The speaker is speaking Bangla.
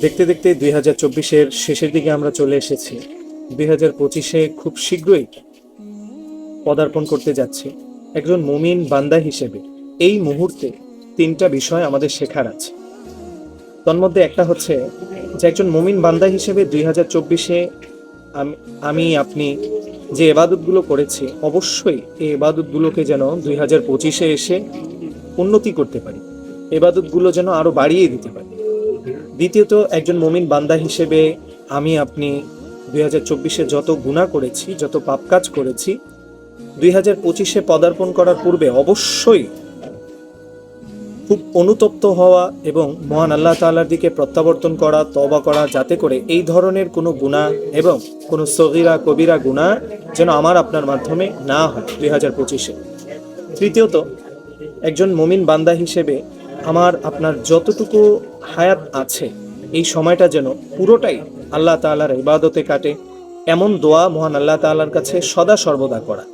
দেখতে দেখতে 2024-এর শেষের দিকে আমরা চলে এসেছি। 2025-এ খুব শীঘ্রই পদার্পণ করতে যাচ্ছি। একজন মুমিন বান্দা হিসেবে এই মুহূর্তে 3টা বিষয় আমাদের শেখার আছে। তন্মধ্যে একটা হচ্ছে যে একজন মুমিন বান্দা হিসেবে 2024-এ আমি আপনি যে এবাদতগুলো করেছি, অবশ্যই এই এবাদতগুলোকে যেন 2025-এ এসে উন্নতি করতে পারি, এবাদতগুলো যেন আরো বাড়িয়ে দিতে পারি। দ্বিতীয়ত, একজন মুমিন বান্দা হিসেবে আমি আপনি 2024-এ যত গুনাহ করেছি, যত পাপ কাজ করেছি, 2025-এ পদার্পণ করার পূর্বে অবশ্যই খুব অনুতপ্ত হওয়া এবং মহান আল্লাহ তাআলার দিকে প্রত্যাবর্তন করা, তওবা করা, যাতে করে এই ধরনের কোনো গুনাহ এবং কোনো সগীরা কবিরা গুনাহ যেন আমার আপনার মাধ্যমে না হয় 2025-এ। তৃতীয়ত, একজন মুমিন বান্দা হিসেবে আমার আপনার যতটুকু হায়াত আছে, এই সময়টা যেন পুরোটাই আল্লাহ তাআলার ইবাদতে কাটে, এমন দোয়া মহান আল্লাহ তাআলার কাছে সদা সর্বদা করা।